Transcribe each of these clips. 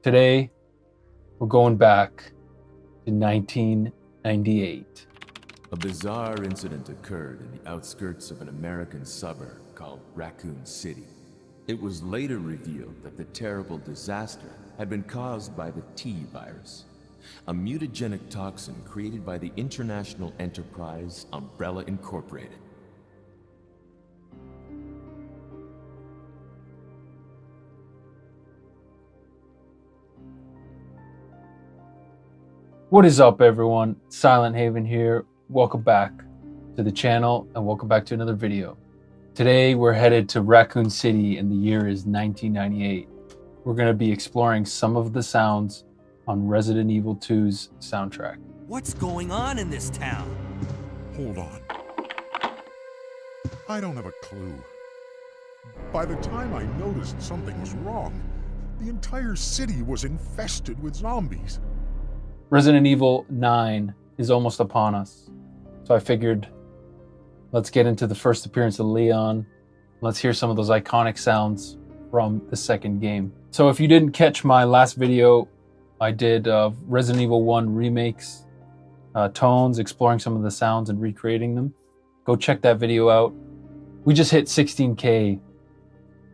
Today, we're going back to 1998. A bizarre incident occurred in the outskirts of an American suburb called Raccoon City. It was later revealed that the terrible disaster had been caused by the T virus, a mutagenic toxin created by the international enterprise Umbrella Incorporated. What is up, everyone? Silent Haven here. Welcome back to the channel and welcome back to another video. Today we're headed to Raccoon City and the year is 1998. We're going to be exploring some of the sounds on Resident Evil 2's soundtrack. What's going on in this town? Hold on. I don't have a clue. By the time I noticed something was wrong, the entire city was infested with zombies. Resident Evil 9 is almost upon us. So I figured, let's get into the first appearance of Leon. Let's hear some of those iconic sounds from the second game. So if you didn't catch my last video, I did Resident Evil 1 remakes, tones, exploring some of the sounds and recreating them. Go check that video out. We just hit 16K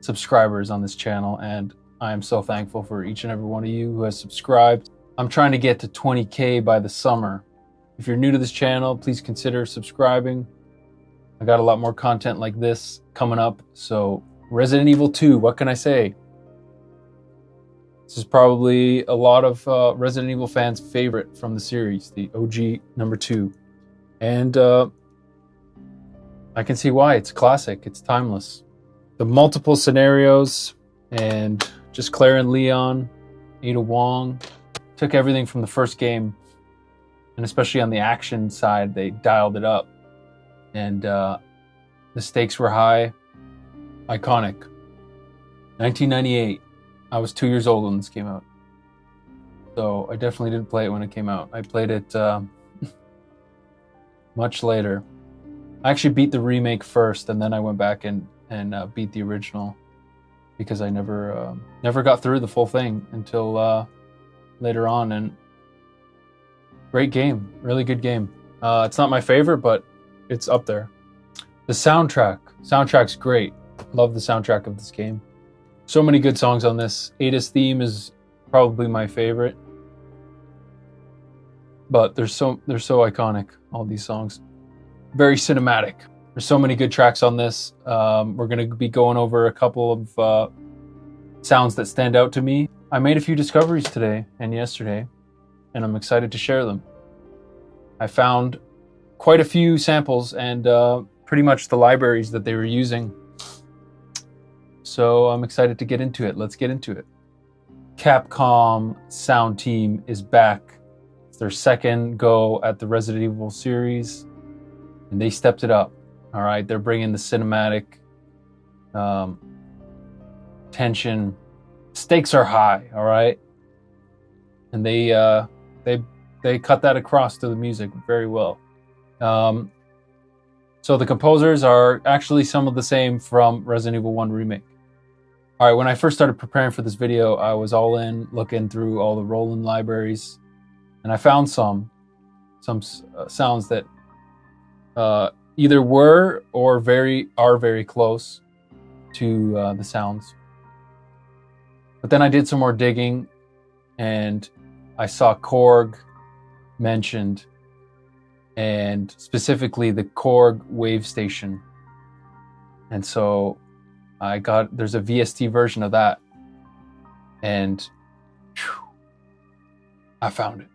subscribers on this channel, and I am so thankful for each and every one of you who has subscribed. I'm trying to get to 20K by the summer. If you're new to this channel, please consider subscribing. I got a lot more content like this coming up. So Resident Evil 2, what can I say? This is probably a lot of Resident Evil fans' favorite from the series, the OG number 2. And I can see why. It's classic, it's timeless. The multiple scenarios and just Claire and Leon, Ada Wong, took everything from the first game, and especially on the action side, they dialed it up. And the stakes were high, iconic. 1998, I was 2 years old when this came out. So I definitely didn't play it when it came out. I played it much later. I actually beat the remake first, and then I went back and beat the original, because I never got through the full thing until later on. And great game, really good game. It's not my favorite, but it's up there. The soundtrack's great. Love the soundtrack of this game. So many good songs on this. Ada's theme is probably my favorite, but they're so iconic, all these songs. Very cinematic. There's so many good tracks on this. We're going to be going over a couple of sounds that stand out to me. I made a few discoveries today and yesterday, and I'm excited to share them. I found quite a few samples and pretty much the libraries that they were using. So I'm excited to get into it. Let's get into it. Capcom sound team is back. It's their second go at the Resident Evil series, and they stepped it up. All right, they're bringing the cinematic tension. Stakes are high, all right, and they cut that across to the music very well. So the composers are actually some of the same from Resident Evil 1 remake. All right, when I first started preparing for this video, I was all in, looking through all the Roland libraries, and I found some sounds that either were or are very close to the sounds. But then I did some more digging, and I saw Korg mentioned, and specifically the Korg Wavestation. And so there's a VST version of that, and whew, I found it.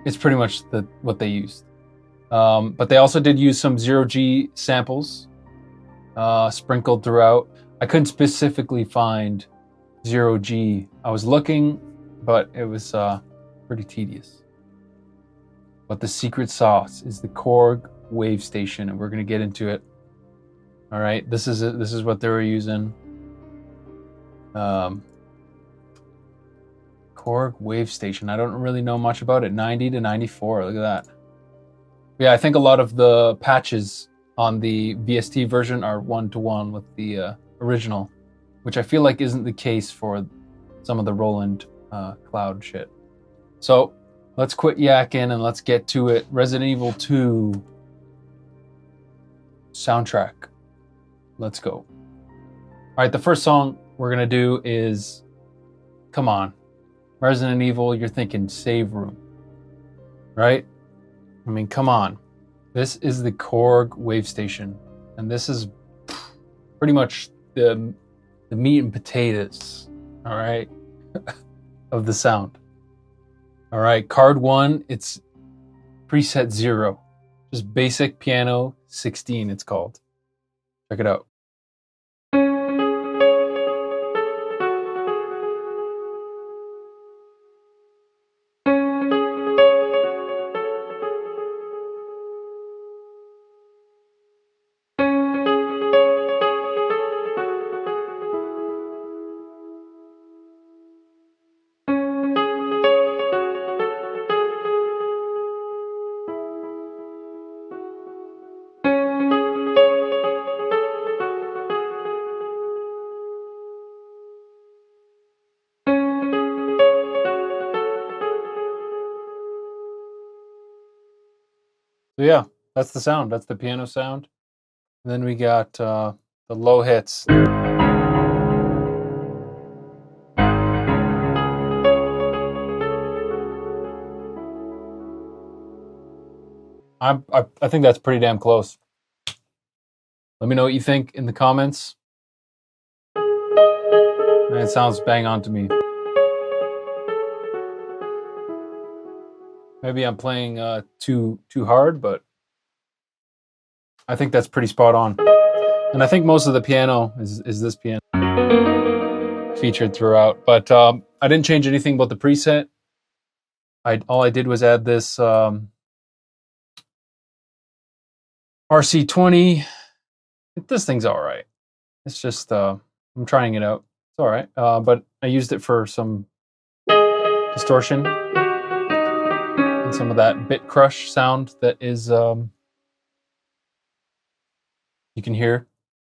It's pretty much what they used. But they also did use some 0G samples sprinkled throughout. I couldn't specifically find 0G. I was looking, but it was pretty tedious. But the secret sauce is the Korg Wavestation, and we're going to get into it. All right, this is what they were using. Korg Wavestation. I don't really know much about it. 90 to 94. Look at that. Yeah, I think a lot of the patches on the VST version are 1-to-1 with the original, which I feel like isn't the case for some of the Roland cloud shit. So let's quit yakking and let's get to it. Resident Evil 2 soundtrack. Let's go. All right, the first song we're gonna do is, come on, Resident Evil, you're thinking save room, right? I mean, come on. This is the Korg Wavestation, and this is pretty much the meat and potatoes, all right, of the sound. All right, card 1, it's preset 0, just basic piano 16, it's called. Check it out. So yeah, that's the sound. That's the piano sound. And then we got the low hits. I think that's pretty damn close. Let me know what you think in the comments. And it sounds bang on to me. Maybe I'm playing too hard, but I think that's pretty spot on. And I think most of the piano is this piano featured throughout. But I didn't change anything about the preset. All I did was add this RC20. This thing's all right. It's just I'm trying it out. It's all right. But I used it for some distortion and some of that bit crush sound that is you can hear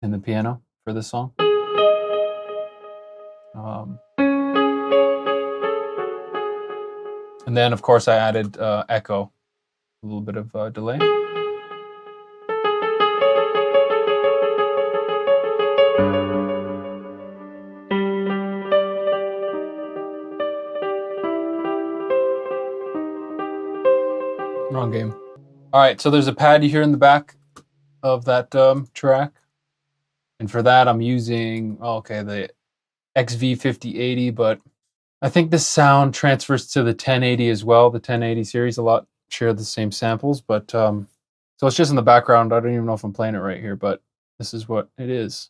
in the piano for this song. And then, of course, I added echo, a little bit of delay. Wrong game. All right, so there's a pad you hear in the back of that track. And for that, I'm using, the XV-5080, but I think the sound transfers to the 1080 as well. The 1080 series a lot share the same samples, but so it's just in the background. I don't even know if I'm playing it right here, but this is what it is.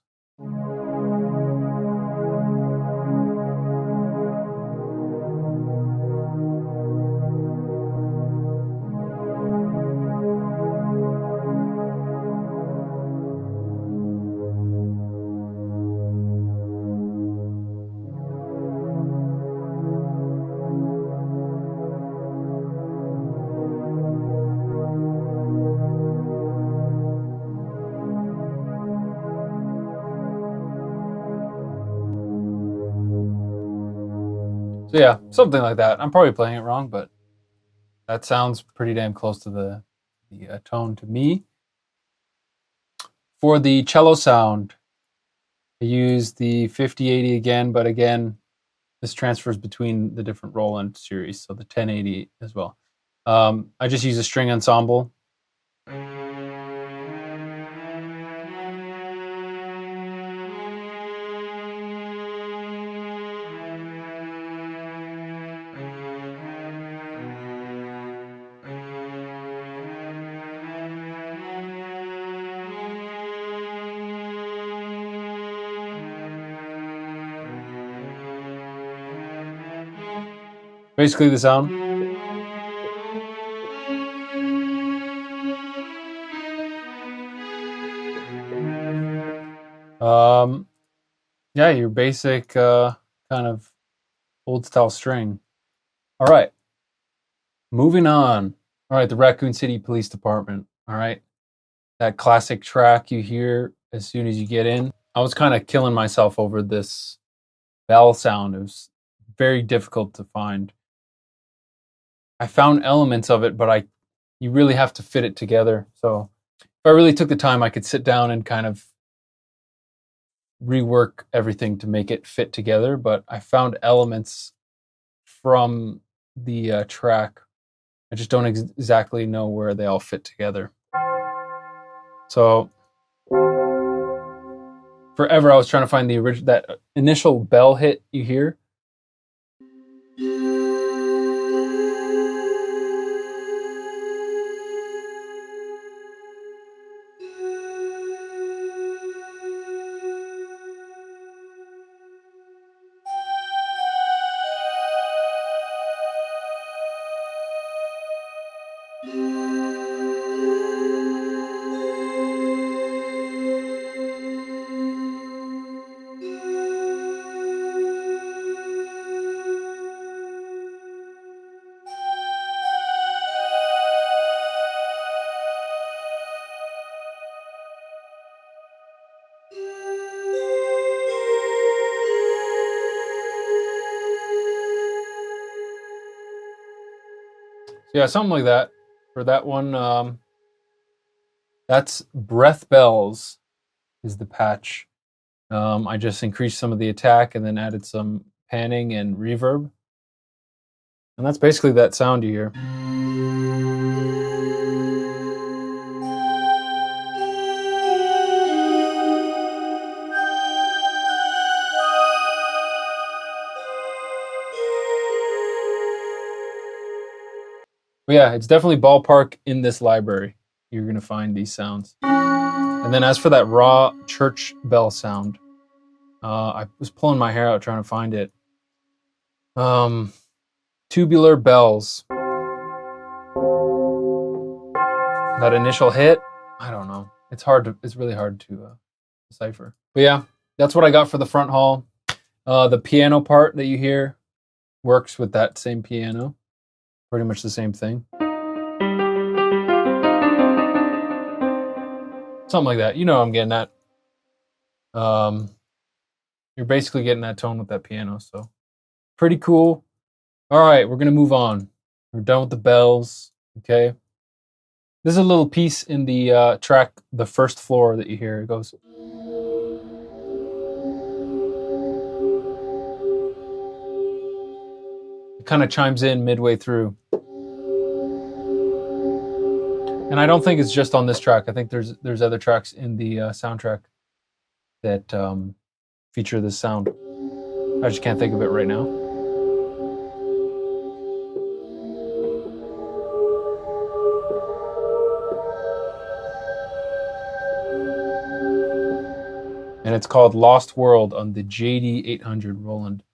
So yeah, something like that. I'm probably playing it wrong, but that sounds pretty damn close to the tone to me. For the cello sound, I use the 5080 again, but again, this transfers between the different Roland series, so the 1080 as well. I just use a string ensemble. Basically the sound. Yeah, your basic kind of old style string. All right, moving on. All right, the Raccoon City Police Department. All right, that classic track you hear as soon as you get in. I was kind of killing myself over this bell sound. It was very difficult to find. I found elements of it, but you really have to fit it together. So if I really took the time, I could sit down and kind of rework everything to make it fit together. But I found elements from the track. I just don't exactly know where they all fit together. So forever I was trying to find that initial bell hit you hear. Yeah, something like that. For that one, that's Breath Bells is the patch. I just increased some of the attack and then added some panning and reverb. And that's basically that sound you hear. But yeah, it's definitely ballpark in this library. You're going to find these sounds. And then as for that raw church bell sound, I was pulling my hair out trying to find it. Tubular bells. That initial hit, I don't know. It's really hard to decipher. But yeah, that's what I got for the front hall. The piano part that you hear works with that same piano. Pretty much the same thing. Something like that. You know I'm getting at. You're basically getting that tone with that piano, so pretty cool. All right, we're gonna move on. We're done with the bells, okay? This is a little piece in the track, the first floor that you hear. It goes. It kind of chimes in midway through. And I don't think it's just on this track. I think there's other tracks in the soundtrack that feature this sound. I just can't think of it right now. And it's called Lost World on the JD-800 Roland.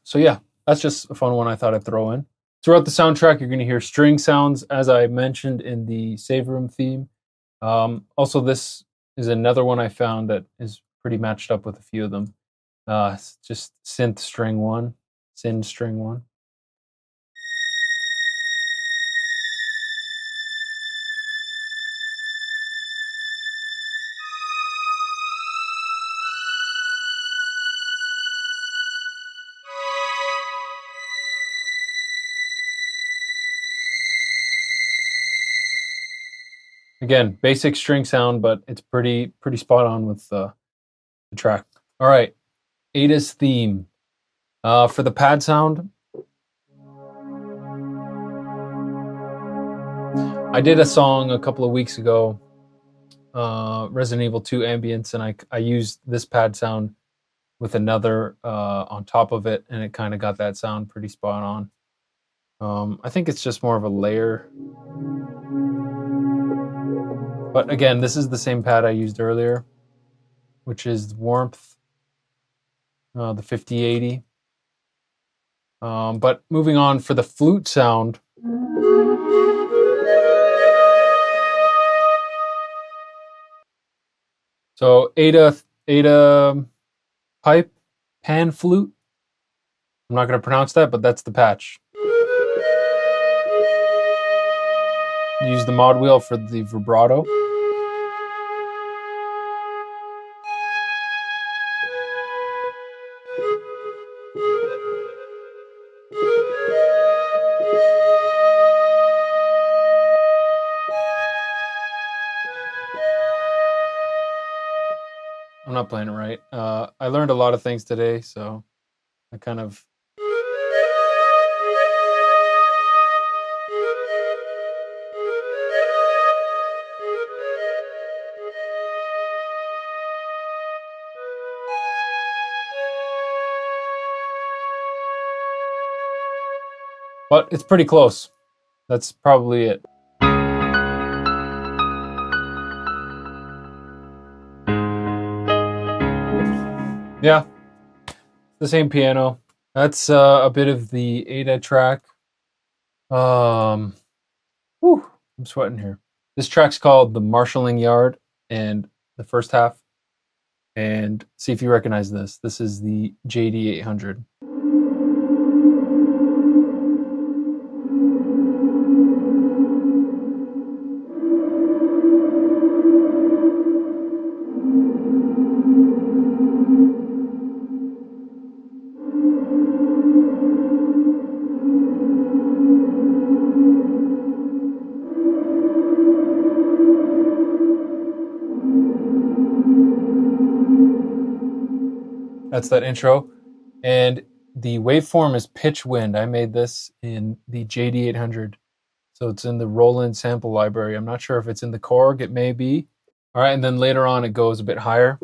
So yeah, that's just a fun one I thought I'd throw in. Throughout the soundtrack, you're going to hear string sounds, as I mentioned in the Save Room theme. Also, this is another one I found that is pretty matched up with a few of them. Just synth string one, syn string one. Again, basic string sound, but it's pretty spot on with the track. All right, Ada's theme. For the pad sound, I did a song a couple of weeks ago, Resident Evil 2 Ambience, and I used this pad sound with another on top of it, and it kind of got that sound pretty spot on. I think it's just more of a layer. But again, this is the same pad I used earlier, which is Warmth, the 5080. But moving on for the flute sound. So Ada pipe, pan flute. I'm not going to pronounce that, but that's the patch. Use the mod wheel for the vibrato. I'm not playing it right. I learned a lot of things today, so I kind of... But it's pretty close. That's probably it. Yeah, the same piano. That's a bit of the Ada track. Whew, I'm sweating here. This track's called The Marshalling Yard, and the first half. And see if you recognize this. This is the JD-800. That's that intro. And the waveform is pitch wind. I made this in the JD-800. So it's in the Roland sample library. I'm not sure if it's in the Korg. It may be. All right, and then later on it goes a bit higher.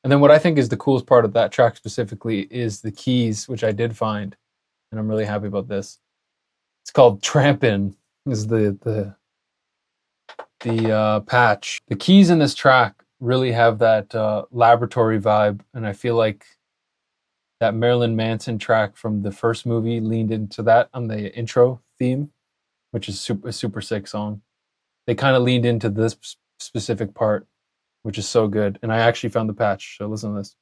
And then what I think is the coolest part of that track specifically is the keys, which I did find, and I'm really happy about this. It's called Trampin', is the patch. The keys in this track really have that laboratory vibe, and I feel like that Marilyn Manson track from the first movie leaned into that on the intro theme, which is a super sick song. They kind of leaned into this specific part, which is so good. And I actually found the patch, so listen to this.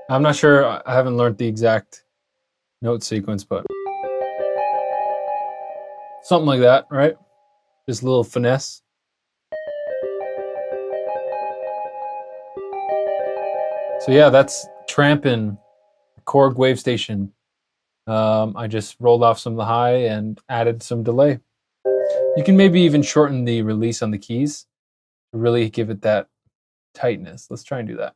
I'm not sure, I haven't learned the exact note sequence, but something like that, right? Just a little finesse. So yeah, that's Trampin', Korg Wavestation. I just rolled off some of the high and added some delay. You can maybe even shorten the release on the keys to really give it that tightness. Let's try and do that.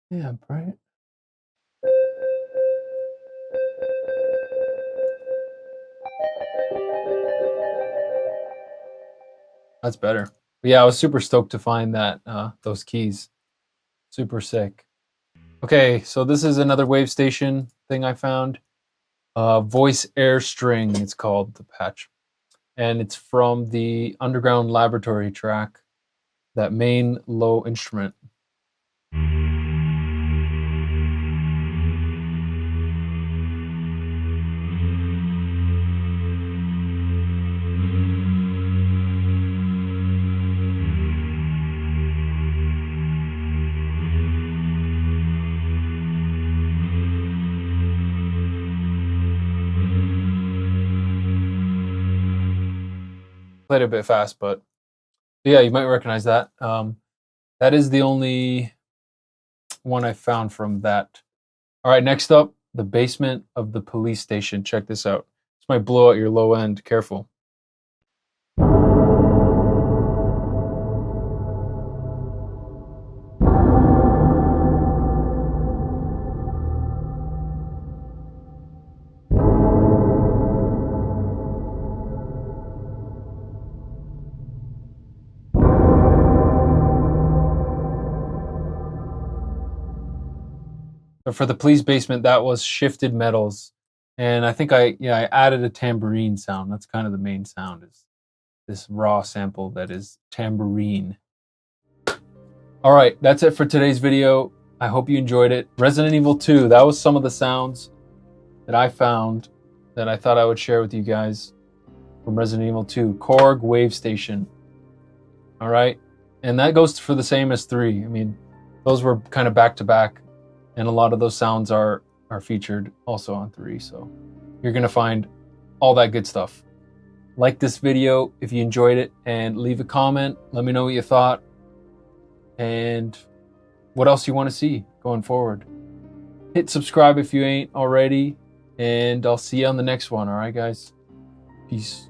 Yeah, right. That's better. But yeah, I was super stoked to find that those keys. Super sick. Okay, so this is another Wavestation thing I found. Voice Air String, it's called, the patch. And it's from the Underground Laboratory track, that main low instrument. Played it a bit fast, but yeah, you might recognize that. That is the only one I found from that. All right, next up, the basement of the police station. Check this out. This might blow out your low end. Careful. But for the police basement, that was shifted metals. And I think I added a tambourine sound. That's kind of the main sound, is this raw sample that is tambourine. All right, that's it for today's video. I hope you enjoyed it. Resident Evil 2, that was some of the sounds. that I found that I thought I would share with you guys from Resident Evil 2, Korg Wavestation. All right, and that goes for the same as 3. I mean, those were kind of back to back, and a lot of those sounds are featured also on 3. So you're gonna find all that good stuff. Like this video if you enjoyed it, and leave a comment. Let me know what you thought and what else you want to see going forward. Hit subscribe if you ain't already, and I'll see you on the next one. All right, guys. Peace.